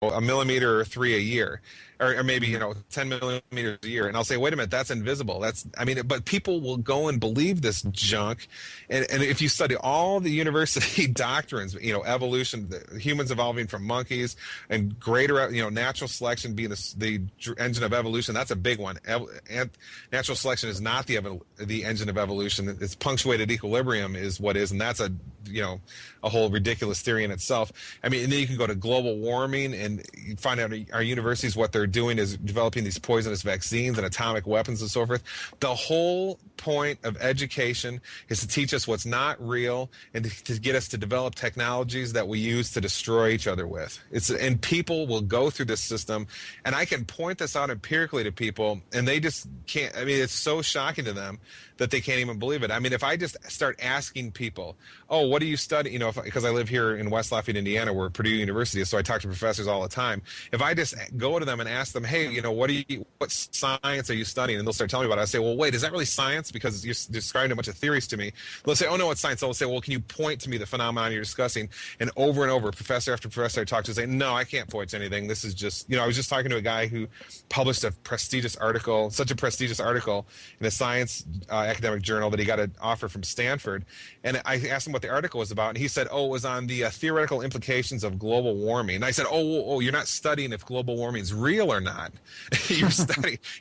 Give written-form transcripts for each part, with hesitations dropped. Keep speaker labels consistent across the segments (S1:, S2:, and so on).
S1: a millimeter or three a year, or maybe 10 millimeters a year, and I'll say, wait a minute, that's invisible. But people will go and believe this junk, and if you study all the university doctrines, evolution, humans evolving from monkeys, and greater, natural selection being the engine of evolution, that's a big one. And natural selection is not the engine of evolution. It's punctuated equilibrium is what is, and that's a whole ridiculous theory in itself. And then you can go to global warming, and you find out our universities, what they're doing is developing these poisonous vaccines and atomic weapons and so forth. The whole point of education is to teach us what's not real and to get us to develop technologies that we use to destroy each other with. And people will go through this system, and I can point this out empirically to people, and they just can't. It's so shocking to them that they can't even believe it. If I just start asking people, oh, what do you study? Because I live here in West Lafayette, Indiana, where Purdue University is, so I talk to professors all the time. If I just go to them and ask them, hey, what science are you studying? And they'll start telling me about it. I say, well, wait, is that really science? Because you're describing a bunch of theories to me. They'll say, oh, no, it's science. They'll say, well, can you point to me the phenomenon you're discussing? And over, professor after professor I talk to say, no, I can't point to anything. This is just, I was just talking to a guy who published such a prestigious article in a science academic journal that he got an offer from Stanford. And I asked him what the article was about, and he said, it was on the theoretical implications of global warming. And I said, oh, you're not studying if global warming is real or not. You're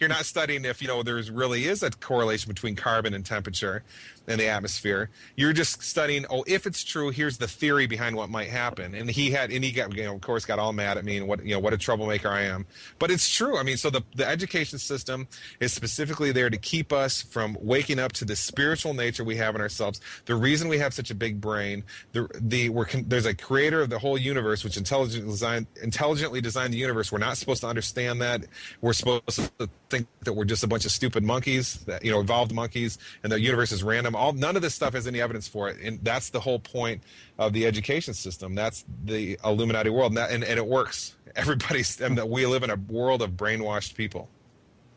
S1: not studying if, there really is a correlation between carbon and temperature in the atmosphere. You're just studying, if it's true, here's the theory behind what might happen. And he got, of course, got all mad at me and what a troublemaker I am. But it's true. So the education system is specifically there to keep us from waking up to the spiritual nature we have in ourselves. The reason we have such a big brain, there's a creator of the whole universe which intelligently designed the universe. We're not supposed to understand that. We're supposed to think that we're just a bunch of stupid monkeys, that evolved monkeys, and the universe is random. None of this stuff has any evidence for it, and that's the whole point of the education system. That's the Illuminati world, and it works. We live in a world of brainwashed people.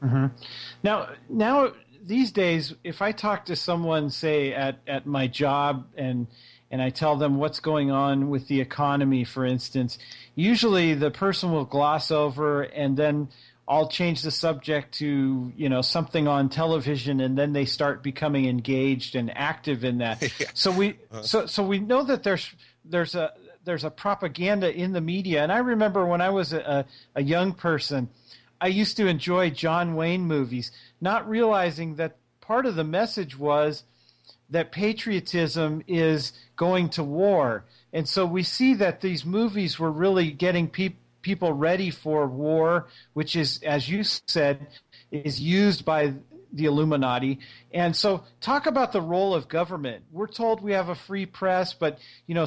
S2: Mm-hmm. Now these days, if I talk to someone, say at my job, and I tell them what's going on with the economy, for instance, usually the person will gloss over, and then I'll change the subject to something on television, and then they start becoming engaged and active in that. Yeah. So we know that there's a propaganda in the media. And I remember when I was a young person, I used to enjoy John Wayne movies, not realizing that part of the message was that patriotism is going to war. And so we see that these movies were really getting people ready for war, which is, as you said, is used by the Illuminati. And so talk about the role of government. We're told we have a free press, but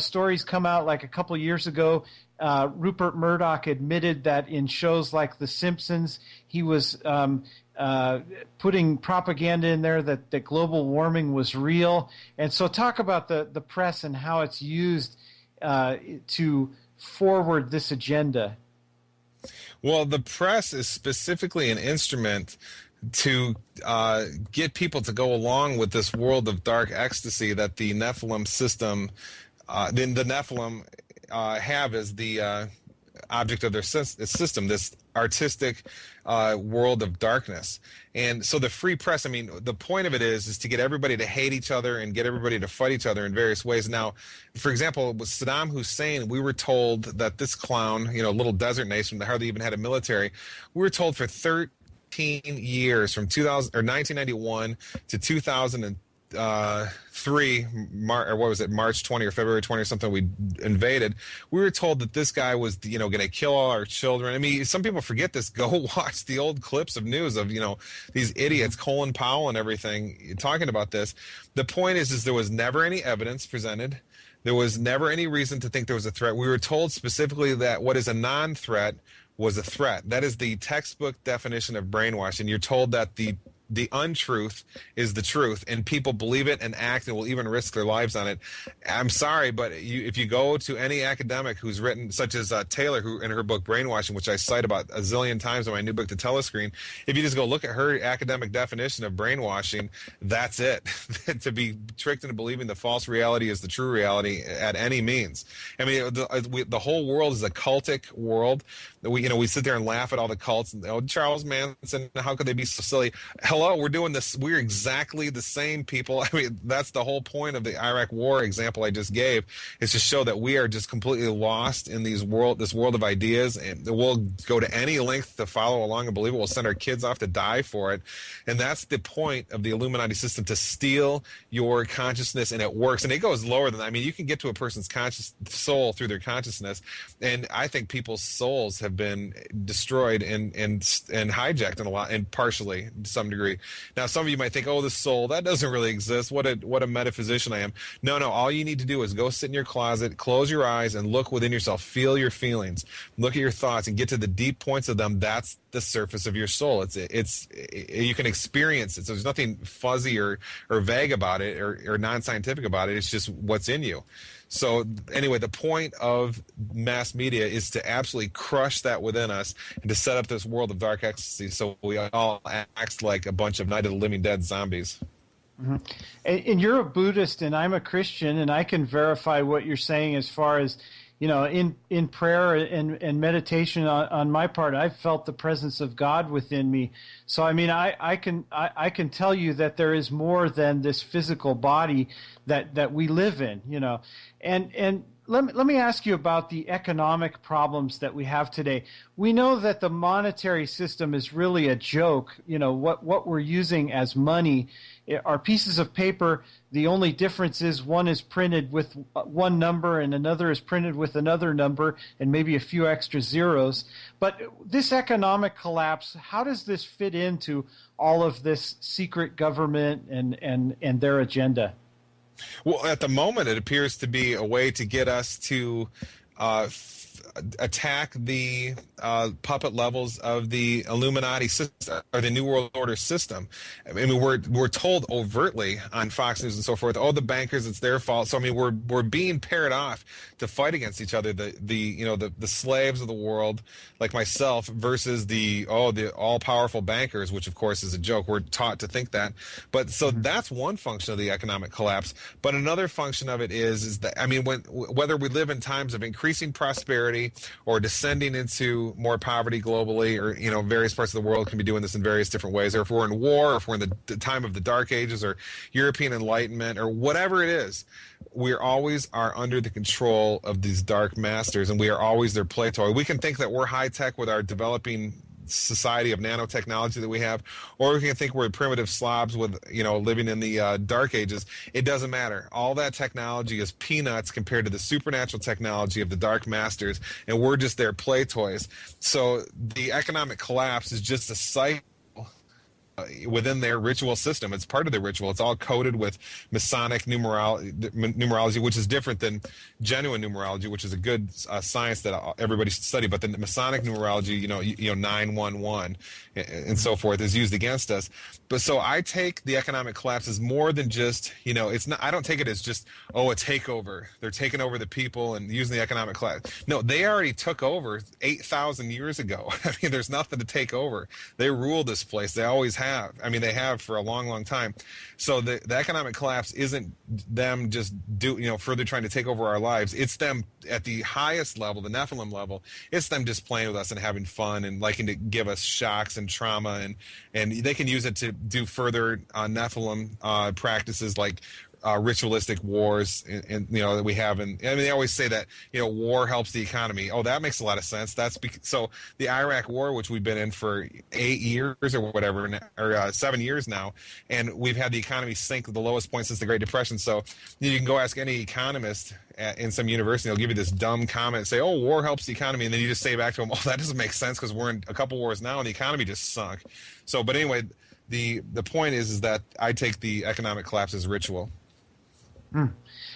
S2: stories come out like a couple of years ago. Rupert Murdoch admitted that in shows like The Simpsons, he was putting propaganda in there that global warming was real. And so talk about the press and how it's used to forward this agenda.
S1: Well, the press is specifically an instrument to get people to go along with this world of dark ecstasy that the Nephilim system, the Nephilim have as the object of their system, this artistic world of darkness. And so the free press, the point of it is to get everybody to hate each other and get everybody to fight each other in various ways. Now, for example, with Saddam Hussein, we were told that this clown, little desert nation that hardly even had a military, we were told for 13 years, from 1991 to 2003, March 20 or February 20 or something, we invaded. We were told that this guy was, going to kill all our children. Some people forget this. Go watch the old clips of news of, these idiots, Colin Powell and everything, talking about this. The point is there was never any evidence presented. There was never any reason to think there was a threat. We were told specifically that what is a non-threat was a threat. That is the textbook definition of brainwashing. You're told that the the untruth is the truth, and people believe it and act and will even risk their lives on it. I'm sorry, but if you go to any academic who's written, such as Taylor, who in her book Brainwashing, which I cite about a zillion times in my new book, The Telescreen, if you just go look at her academic definition of brainwashing, that's it. To be tricked into believing the false reality is the true reality at any means. I mean, the whole world is a cultic world. We sit there and laugh at all the cults. And, Charles Manson, how could they be so silly? Hello, we're doing this. We're exactly the same people. I mean, that's the whole point of the Iraq War example I just gave, is to show that we are just completely lost in this world of ideas, and we'll go to any length to follow along and believe it. We'll send our kids off to die for it. And that's the point of the Illuminati system, to steal your consciousness, and it works. And it goes lower than that. I mean, you can get to a person's conscious soul through their consciousness, and I think people's souls have been destroyed and hijacked in a lot, and partially to some degree. Now, some of you might think, oh, the soul, that doesn't really exist. What a metaphysician I am. No, all you need to do is go sit in your closet, close your eyes, and look within yourself. Feel your feelings. Look at your thoughts and get to the deep points of them. That's the surface of your soul. It's you can experience it. So there's nothing fuzzy or vague about it or non-scientific about it. It's just what's in you. So anyway, the point of mass media is to absolutely crush that within us and to set up this world of dark ecstasy, so we all act like a bunch of Night of the Living Dead zombies.
S2: Mm-hmm. And you're a Buddhist and I'm a Christian, and I can verify what you're saying as far as, in prayer and meditation on my part, I've felt the presence of God within me. So I mean, I can tell you that there is more than this physical body that we live in, and let me ask you about the economic problems that we have today. We know that the monetary system is really a joke. What we're using as money are pieces of paper. The only difference is one is printed with one number and another is printed with another number and maybe a few extra zeros. But this economic collapse, how does this fit into all of this secret government and their agenda?
S1: Well, at the moment, it appears to be a way to get us to attack the puppet levels of the Illuminati system, or the New World Order system. I mean, we're told overtly on Fox News and so forth, the bankers, it's their fault. So I mean, we're being paired off to fight against each other. The slaves of the world, like myself, versus the all powerful bankers, which of course is a joke. We're taught to think that. But so that's one function of the economic collapse. But another function of it is that, I mean, whether we live in times of increasing prosperity or descending into more poverty globally, or various parts of the world can be doing this in various different ways, or if we're in war, or if we're in the time of the Dark Ages or European Enlightenment, or whatever it is, we always are under the control of these dark masters, and we are always their play toy. We can think that we're high tech with our developing society of nanotechnology that we have, or we can think we're primitive slobs with living in the Dark Ages. It doesn't matter. All that technology is peanuts compared to the supernatural technology of the dark masters, and we're just their play toys. So the economic collapse is just a cycle within their ritual system. It's part of their ritual. It's all coded with Masonic numerology, which is different than genuine numerology, which is a good science that everybody should study. But the Masonic numerology, 911 and so forth, is used against us. But so I take the economic collapse as more than just, it's not. I don't take it as just a takeover. They're taking over the people and using the economic collapse. No, they already took over 8,000 years ago. I mean, there's nothing to take over. They rule this place. They always have. I mean, they have for a long, long time. So the economic collapse isn't them just further trying to take over our lives. It's them at the highest level, the Nephilim level. It's them just playing with us and having fun and liking to give us shocks and trauma, and they can use it to do further Nephilim practices like ritualistic wars, and that we have. And I mean, they always say that war helps the economy. That makes a lot of sense. So the Iraq War, which we've been in for 8 years or whatever, or 7 years now, and we've had the economy sink to the lowest point since the Great Depression. So you can go ask any economist in some university, they'll give you this dumb comment and say, war helps the economy, and then you just say back to them, that doesn't make sense because we're in a couple wars now and the economy just sunk. So, but anyway, the point is that I take the economic collapse as ritual.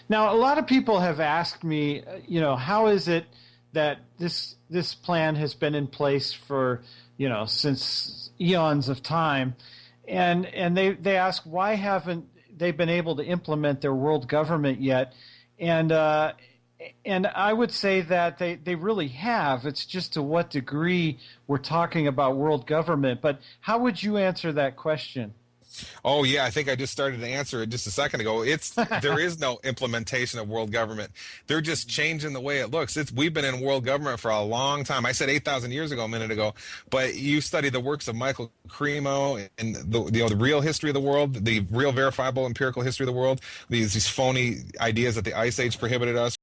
S2: Now, a lot of people have asked me, how is it that this plan has been in place for, since eons of time? and they ask why haven't they been able to implement their world government yet, and I would say that they really have. It's just to what degree we're talking about world government. But how would you answer that question?
S1: Oh yeah, I think I just started to answer it just a second ago. There is no implementation of world government. They're just changing the way it looks. We've been in world government for a long time. I said 8,000 years ago a minute ago, but you study the works of Michael Cremo and the real history of the world, the real verifiable empirical history of the world. These phony ideas that the Ice Age prohibited us